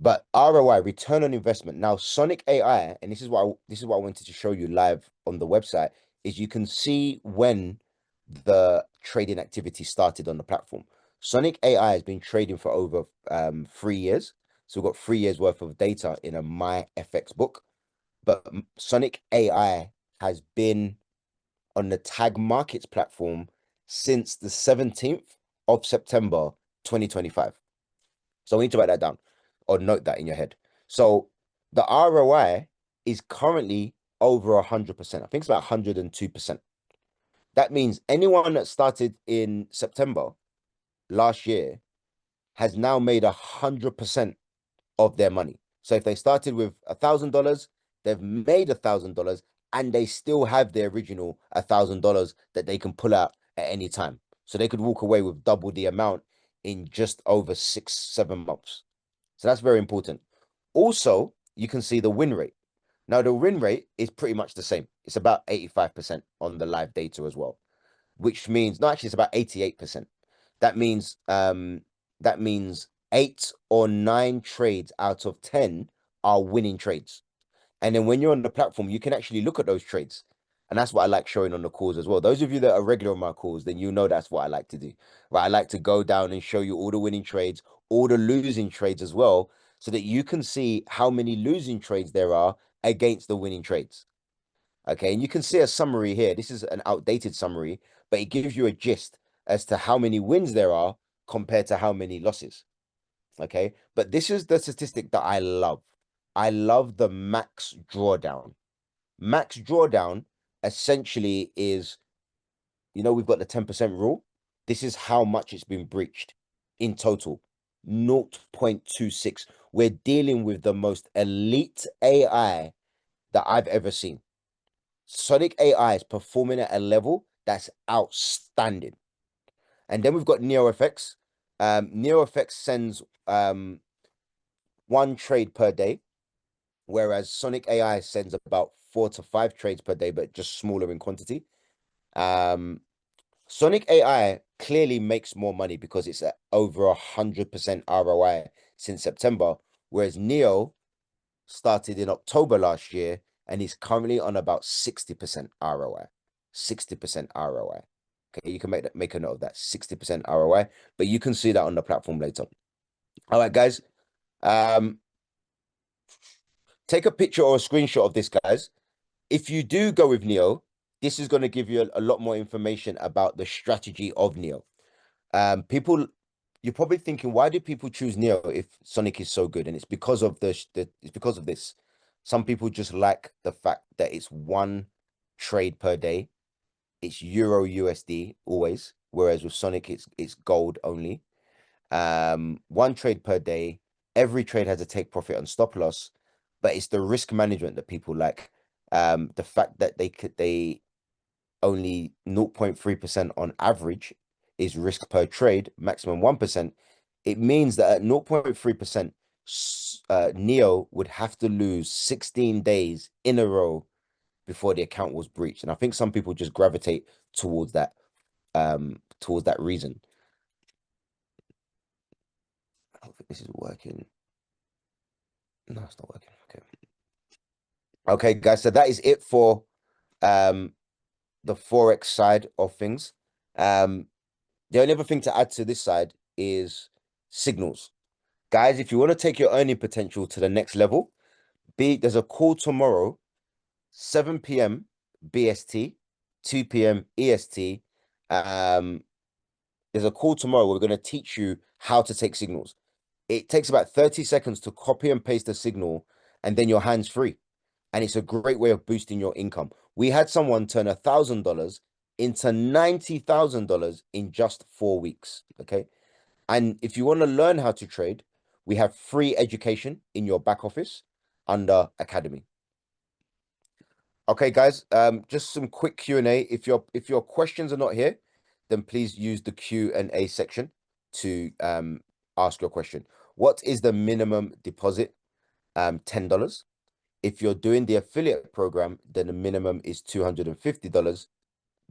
But ROI, return on investment. Now, Sonic AI, and this is what I wanted to show you live on the website, is you can see when the trading activity started on the platform. Sonic AI has been trading for over 3 years. So we've got 3 years worth of data in a My FX book. But Sonic AI has been on the Tag Markets platform since the 17th of September 2025. So we need to write that down or note that in your head. So the ROI is currently over 100%. I think it's about 102%. That means anyone that started in September last year has now made 100% of their money. So if they started with $1,000, they've made $1,000 and they still have their original $1,000 that they can pull out at any time. So they could walk away with double the amount in just over 6-7 months. So that's very important. Also, you can see the win rate. Now, the win rate is pretty much the same. It's about 85% on the live data as well, which means, no, actually, it's about 88%. That means 8 or 9 trades out of 10 are winning trades. And then when you're on the platform, you can actually look at those trades. And that's what I like showing on the calls as well. Those of you that are regular on my calls, then you know that's what I like to do. Right? I like to go down and show you all the winning trades, all the losing trades as well, so that you can see how many losing trades there are against the winning trades. Okay, and you can see a summary here. This is an outdated summary, but it gives you a gist as to how many wins there are compared to how many losses. Okay, but this is the statistic that I love. I love the max drawdown. Max drawdown essentially is, we've got the 10% rule. This is how much it's been breached in total. 0.26. We're dealing with the most elite AI that I've ever seen. Sonic AI is performing at a level that's outstanding. And then we've got NeoFX. NeoFX sends 1 trade per day, whereas Sonic AI sends about 4 to 5 trades per day, but just smaller in quantity. Sonic AI clearly makes more money because it's at over 100% ROI since September, whereas Neo started in October last year and is currently on about 60% ROI. 60% ROI. Okay, you can make a note of that, 60% ROI, but you can see that on the platform later. All right, guys. Take a picture or a screenshot of this, guys. If you do go with Neo, this is going to give you a lot more information about the strategy of Neo. You're probably thinking, why do people choose Neo if Sonic is so good? And it's because of it's because of this. Some people just like the fact that it's 1 trade per day. It's Euro USD always, whereas with Sonic it's gold only. 1 trade per day. Every trade has a take profit and stop loss, but it's the risk management that people like. The fact that they only 0.3% on average is risk per trade, maximum 1%. It means that at 0.3%, Neo would have to lose 16 days in a row before the account was breached. And I think some people just gravitate towards that reason. I don't think this is working. No, it's not working. Okay. Okay, guys. So that is it for the Forex side of things. The only other thing to add to this side is signals. Guys, if you want to take your earning potential to the next level, there's a call tomorrow, 7 p.m. BST, 2 p.m. EST. There's a call tomorrow where we're going to teach you how to take signals. It takes about 30 seconds to copy and paste a signal, and then your hands free. And it's a great way of boosting your income. We had someone turn $1,000 into $90,000 in just 4 weeks. Okay. And if you want to learn how to trade, we have free education in your back office under Academy. Okay, guys, just some quick Q&A. If your questions are not here, then please use the Q&A section to ask your question. What is the minimum deposit? $10. If you're doing the affiliate program, then the minimum is $250,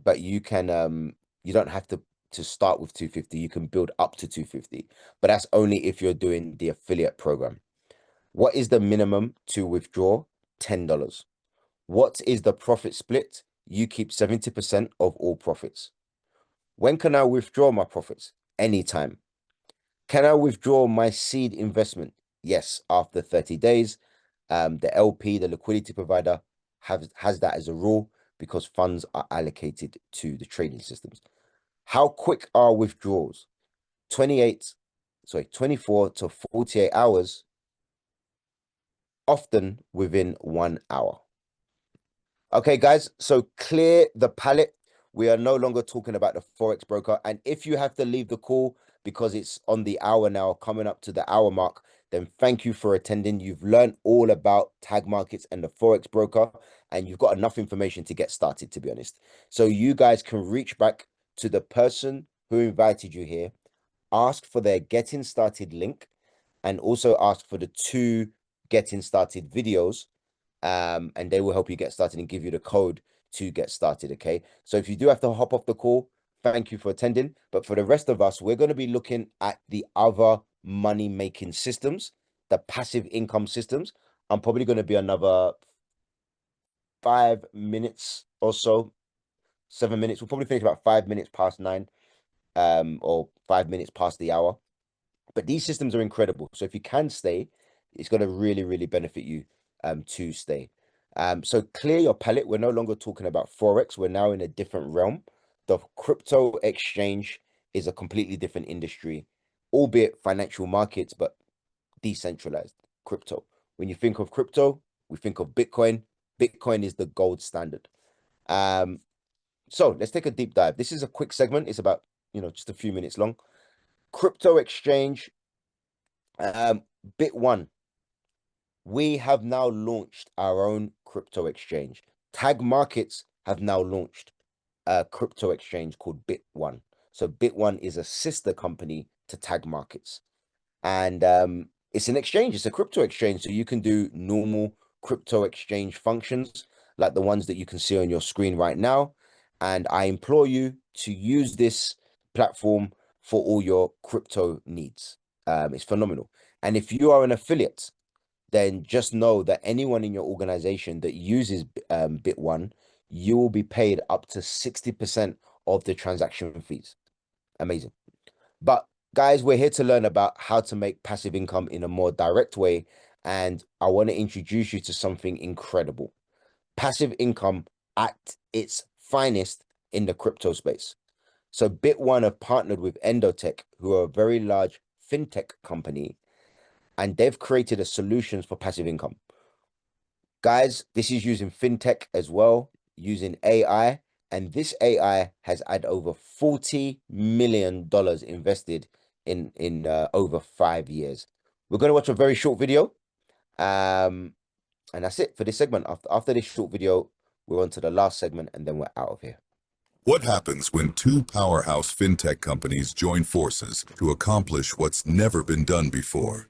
but you can you don't have to start with 250. You can build up to 250, but that's only if you're doing the affiliate program. What is the minimum to withdraw? $10. What is the profit split? You keep 70% of all profits. When can I withdraw my profits? Anytime. Can I withdraw my seed investment? Yes, after 30 days. The LP, the liquidity provider, has that as a rule because funds are allocated to the trading systems. How quick are withdrawals? 24 to 48 hours, often within 1 hour. Okay, guys, so clear the palette. We are no longer talking about the Forex broker. And if you have to leave the call because it's on the hour now, coming up to the hour mark, then thank you for attending. You've learned all about tag markets and the Forex broker, and you've got enough information to get started, to be honest. So you guys can reach back to the person who invited you here, ask for their getting started link, and also ask for the 2 getting started videos. And they will help you get started and give you the code to get started. Okay, so if you do have to hop off the call, thank you for attending. But for the rest of us, we're going to be looking at the other money making systems, the passive income systems. I'm probably going to be another 5 minutes or so, 7 minutes. We'll probably finish about 5 minutes past 9, or 5 minutes past the hour. But these systems are incredible. So if you can stay, it's going to really, really benefit you to stay. So clear your palette. We're no longer talking about Forex. We're now in a different realm. The crypto exchange is a completely different industry, albeit financial markets, but decentralized crypto. When you think of crypto, we think of Bitcoin. Bitcoin is the gold standard. So let's take a deep dive. This is a quick segment. It's about, just a few minutes long. Crypto exchange, Bit1. We have now launched our own crypto exchange. Tag Markets have now launched a crypto exchange called Bit1. So Bit1 is a sister company to Tag Markets. And it's an exchange. It's a crypto exchange. So you can do normal crypto exchange functions like the ones that you can see on your screen right now. And I implore you to use this platform for all your crypto needs. It's phenomenal. And if you are an affiliate, then just know that anyone in your organization that uses Bit1, you will be paid up to 60% of the transaction fees. Amazing. But guys, we're here to learn about how to make passive income in a more direct way. And I want to introduce you to something incredible. Passive income at its finest in the crypto space. So Bit1 have partnered with M.T.A, who are a very large fintech company, and they've created a solutions for passive income. Guys, this is using fintech as well, using AI, and this AI has had over $40 million invested in over 5 years. We're going to watch a very short video, and that's it for this segment. After this short video, we're on to the last segment, and then we're out of here. What happens when 2 powerhouse fintech companies join forces to accomplish what's never been done before?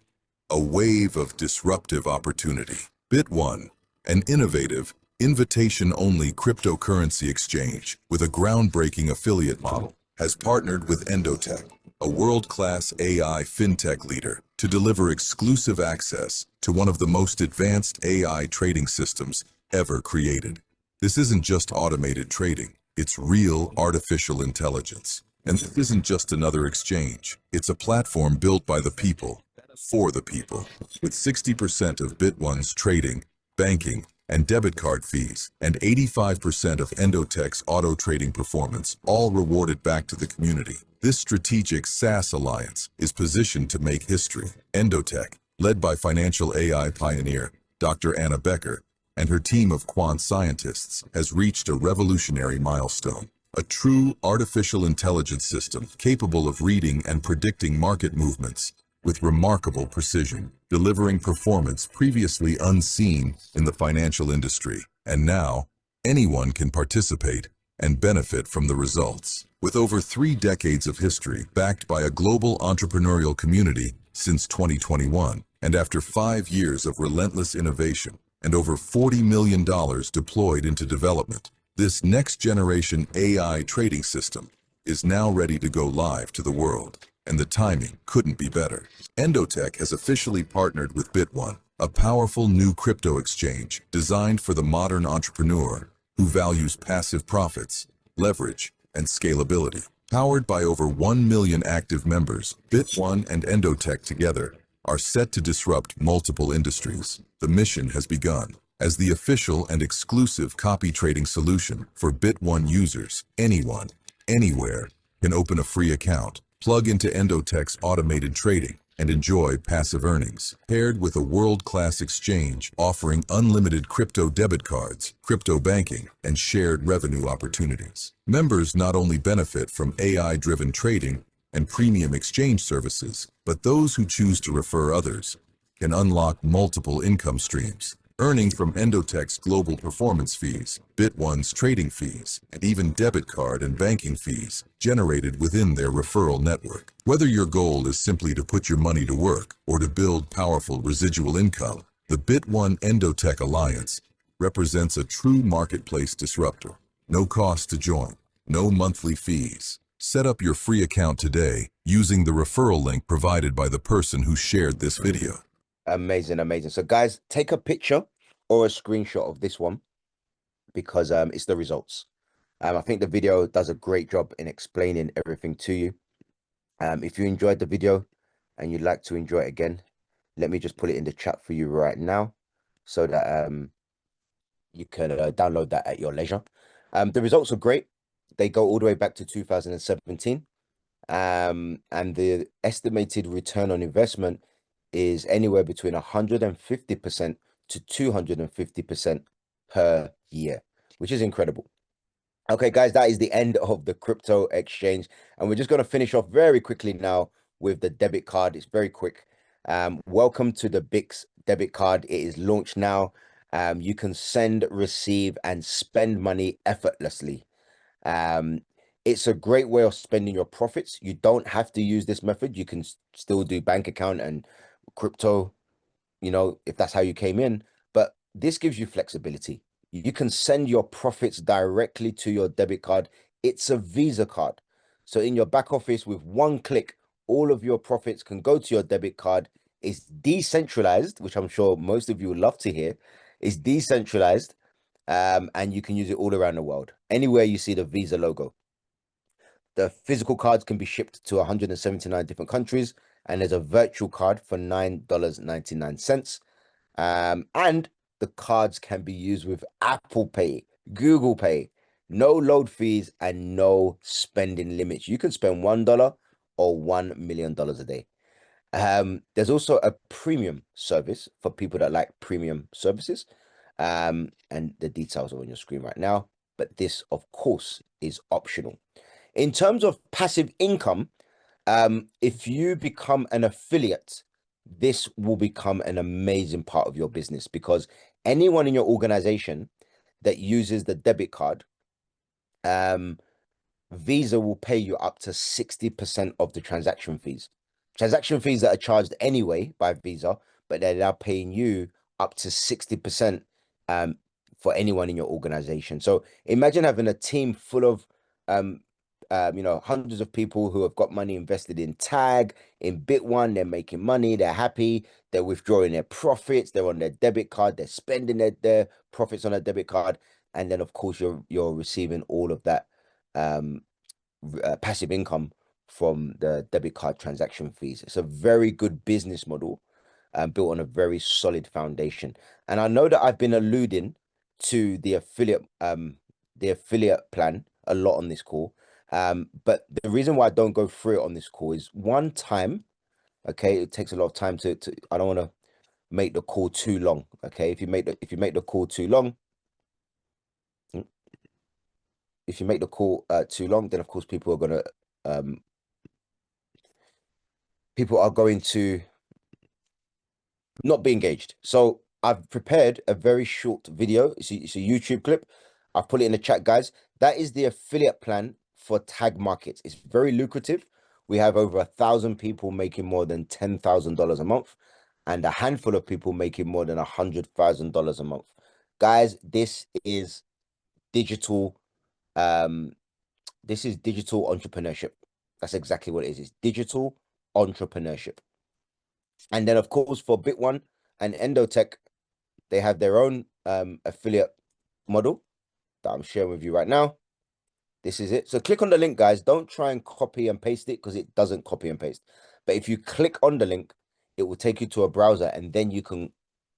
A wave of disruptive opportunity. Bit1, an innovative, invitation-only cryptocurrency exchange with a groundbreaking affiliate model, has partnered with M.T.A, a world-class AI fintech leader, to deliver exclusive access to one of the most advanced AI trading systems ever created. This isn't just automated trading. It's real artificial intelligence. And this isn't just another exchange. It's a platform built by the people, for the people. With 60% of Bit1's trading, banking, and debit card fees, and 85% of M.T.A's auto trading performance, all rewarded back to the community. This strategic SaaS alliance is positioned to make history. M.T.A, led by financial AI pioneer Dr. Anna Becker, and her team of quant scientists, has reached a revolutionary milestone. A true artificial intelligence system capable of reading and predicting market movements with remarkable precision, delivering performance previously unseen in the financial industry. And now, anyone can participate and benefit from the results. With over 3 decades of history backed by a global entrepreneurial community since 2021, and after 5 years of relentless innovation, and over $40 million deployed into development. This next-generation AI trading system is now ready to go live to the world, and the timing couldn't be better. M.T.A has officially partnered with Bit1, a powerful new crypto exchange designed for the modern entrepreneur who values passive profits, leverage, and scalability. Powered by over 1 million active members, Bit1 and M.T.A together are set to disrupt multiple industries. The mission has begun. As the official and exclusive copy trading solution for Bit1 users, anyone, anywhere, can open a free account, plug into M.T.A's automated trading, and enjoy passive earnings, paired with a world-class exchange offering unlimited crypto debit cards, crypto banking, and shared revenue opportunities. Members not only benefit from AI-driven trading and premium exchange services, but those who choose to refer others can unlock multiple income streams, earning from M.T.A's global performance fees, Bit1's trading fees, and even debit card and banking fees generated within their referral network. Whether your goal is simply to put your money to work or to build powerful residual income, the Bit1 M.T.A Alliance represents a true marketplace disruptor. No cost to join, no monthly fees. Set up your free account today using the referral link provided by the person who shared this video. Amazing, amazing. So guys, take a picture or a screenshot of this one because it's the results. I think the video does a great job in explaining everything to you. If you enjoyed the video and you'd like to enjoy it again, let me just put it in the chat for you right now so that you can download that at your leisure. The results are great. They go all the way back to 2017. And the estimated return on investment is anywhere between 150% to 250% per year, which is incredible. Okay, guys, that is the end of the crypto exchange. And we're just going to finish off very quickly now with the debit card. It's very quick. Welcome to the BIX debit card. It is launched now. You can send, receive, and spend money effortlessly. It's a great way of spending your profits. You don't have to use this method. You can still do bank account and crypto, if that's how you came in, but this gives you flexibility. You can send your profits directly to your debit card. It's a Visa card. So in your back office, with one click, all of your profits can go to your debit card. It's decentralized, which I'm sure most of you would love to hear. It's decentralized, and you can use it all around the world, anywhere you see the Visa logo. The physical cards can be shipped to 179 different countries, and there's a virtual card for $9.99. And the cards can be used with Apple Pay, Google Pay, no load fees, and no spending limits. You can spend $1 or $1 million a day. There's also a premium service for people that like premium services. And the details are on your screen right now. But this, of course, is optional. In terms of passive income, if you become an affiliate, this will become an amazing part of your business, because anyone in your organization that uses the debit card, Visa will pay you up to 60% of the transaction fees. Transaction fees that are charged anyway by Visa, but they're now paying you up to 60% for anyone in your organization. So imagine having a team full of hundreds of people who have got money invested in Tag, in Bit1. They're making money, they're happy, they're withdrawing their profits, they're on their debit card, they're spending their profits on a debit card, and then of course you're receiving all of that passive income from the debit card transaction fees. It's a very good business model, built on a very solid foundation. And I know that I've been alluding to the affiliate plan a lot on this call. But the reason why I don't go through it on this call is, one time, okay, it takes a lot of time to I don't want to make the call too long. Okay, if you make the call too long, then of course people are going to not be engaged. So I've prepared a very short video. It's a YouTube clip. I've put it in the chat, guys. That is the affiliate plan for Tag Markets. It's very lucrative. We have over 1,000 people making more than $10,000 a month. and a handful of people making more than $100,000 a month. Guys, this is digital. This is digital entrepreneurship. That's exactly what it is. It's digital entrepreneurship. And then, of course, for Bit1 and Endotech, they have their own affiliate model that I'm sharing with you right now. This is it. So click on the link, guys. Don't try and copy and paste it because it doesn't copy and paste. But if you click on the link, it will take you to a browser and then you can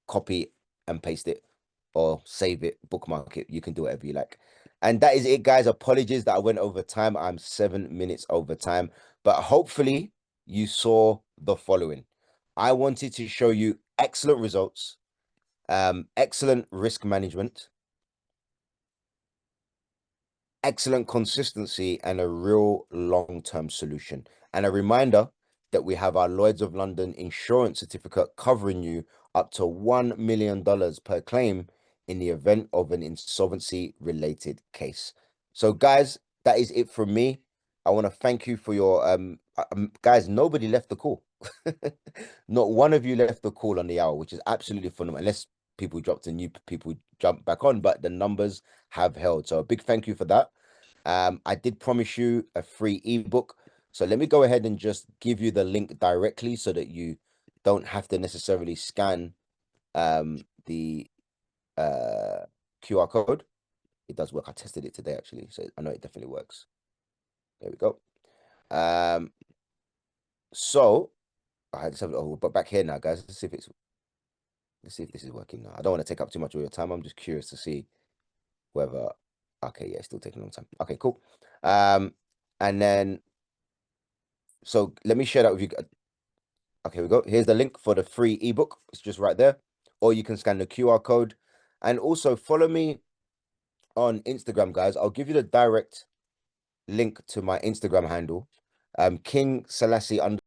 copy and paste it or save it, bookmark it. You can do whatever you like. And that is it, guys. Apologies that I went over time. I'm 7 minutes over time. But hopefully you saw the following. I wanted to show you excellent results, excellent risk management, excellent consistency, and a real long-term solution. And a reminder that we have our Lloyds of London insurance certificate covering you up to $1 million per claim in the event of an insolvency related case. So guys, that is it from me. I want to thank you for your guys, nobody left the call. Not one of you left the call on the hour, which is absolutely phenomenal. Unless people dropped and new people jumped back on, but the numbers have held. So a big thank you for that. I did promise you a free ebook. So let me go ahead and just give you the link directly so that you don't have to necessarily scan the QR code. It does work. I tested it today, actually. So I know it definitely works. There we go. So I just have but back here now, guys. Let's see if this is working now. I don't want to take up too much of your time. I'm just curious to see whether okay, yeah, it's still taking a long time. Okay, cool. And then so let me share that with you. Okay, we go. Here's the link for the free ebook. It's just right there. Or you can scan the QR code. And also follow me on Instagram, guys. I'll give you the direct link to my Instagram handle. King Selassie